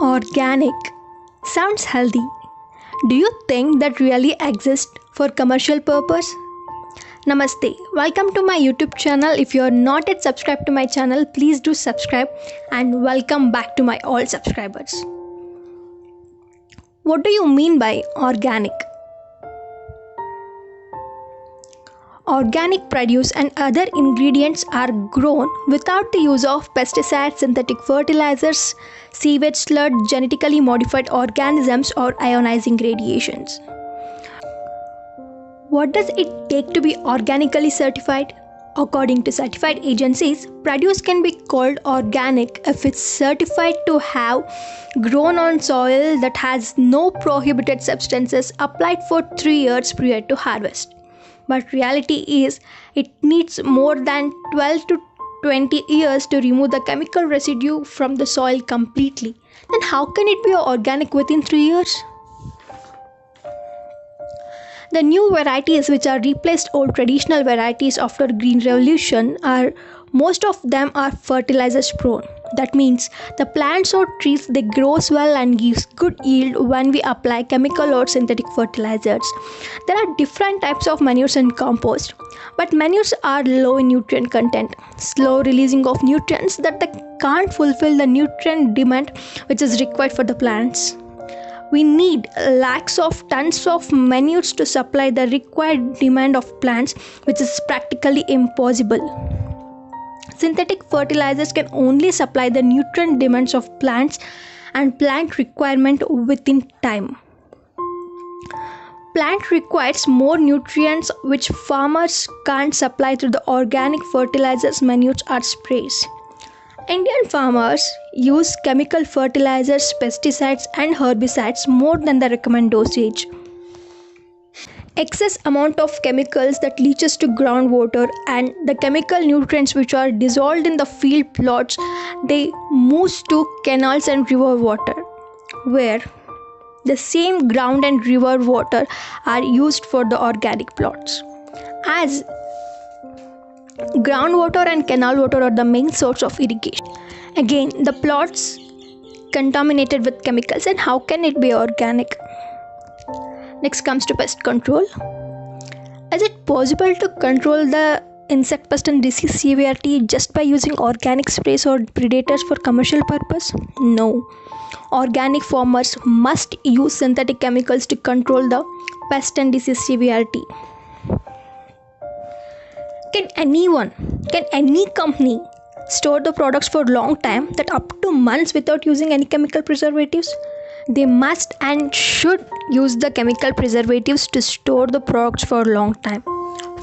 Organic sounds healthy. Do you think that really exists for commercial purpose? Namaste. Welcome to my YouTube channel. If you are not yet subscribed to my channel, please do subscribe and welcome back to my all subscribers. What do you mean by organic? Organic produce and other ingredients are grown without the use of pesticides, synthetic fertilizers, sewage sludge, genetically modified organisms, or ionizing radiations. What does it take to be organically certified? According to certified agencies, produce can be called organic if it's certified to have grown on soil that has no prohibited substances applied for 3 years prior to harvest. But reality is, it needs more than 12 to 20 years to remove the chemical residue from the soil completely. Then how can it be organic within 3 years? The new varieties which are replaced old traditional varieties after Green Revolution most of them are fertilizers prone. That means the plants or trees they grows well and gives good yield when we apply chemical or synthetic fertilizers. There are different types of manures and compost, but manures are low in nutrient content, slow releasing of nutrients that they can't fulfill the nutrient demand which is required for the plants. We need lakhs of tons of manures to supply the required demand of plants, which is practically impossible. Synthetic fertilizers can only supply the nutrient demands of plants and plant requirement within time. Plant requires more nutrients which farmers can't supply through the organic fertilizers, manures or sprays. Indian farmers use chemical fertilizers, pesticides and herbicides more than the recommended dosage. Excess amount of chemicals that leaches to groundwater and the chemical nutrients which are dissolved in the field plots, they moves to canals and river water, where the same ground and river water are used for the organic plots. As groundwater and canal water are the main source of irrigation. Again, the plots contaminated with chemicals, and how can it be organic? Next comes to pest control. Is it possible to control the insect pest and disease severity just by using organic sprays or predators for commercial purpose? No. Organic farmers must use synthetic chemicals to control the pest and disease severity. Can any company store the products for a long time, that up to months, without using any chemical preservatives? They must and should use the chemical preservatives to store the products for a long time.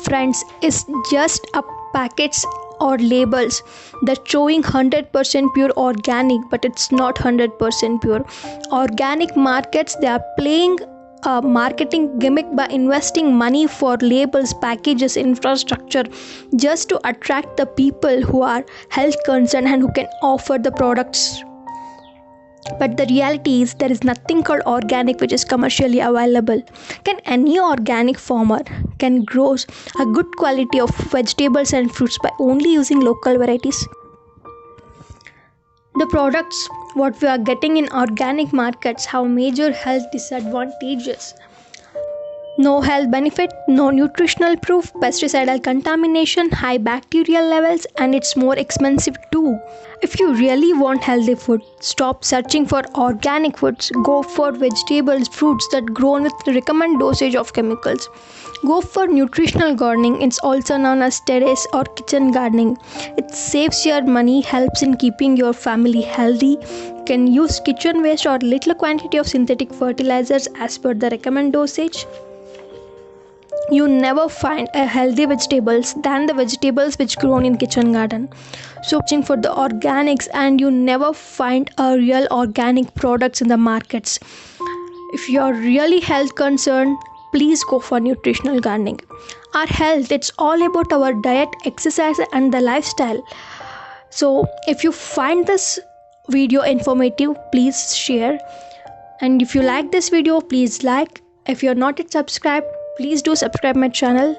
Friends, it's just a packets or labels that showing 100% pure organic, but it's not 100% pure. Organic markets, they are playing a marketing gimmick by investing money for labels, packages, infrastructure, just to attract the people who are health concerned and who can offer the products. But the reality is, there is nothing called organic which is commercially available. Can any organic farmer can grow a good quality of vegetables and fruits by only using local varieties? The products what we are getting in organic markets have major health disadvantages. No health benefit, no nutritional proof, pesticidal contamination, high bacterial levels, and it's more expensive too. If you really want healthy food, stop searching for organic foods. Go for vegetables, fruits that grown with the recommended dosage of chemicals. Go for nutritional gardening. It's also known as terrace or kitchen gardening. It saves your money, helps in keeping your family healthy. You can use kitchen waste or little quantity of synthetic fertilizers as per the recommended dosage. You never find a healthy vegetables than the vegetables which grown in kitchen garden. So searching for the organics, and you never find a real organic products in the markets. If you are really health concerned, please go for nutritional gardening. Our health, it's all about our diet, exercise and the lifestyle. So if you find this video informative, please share, and if you like this video, please like. If you're not yet subscribed, please do subscribe my channel.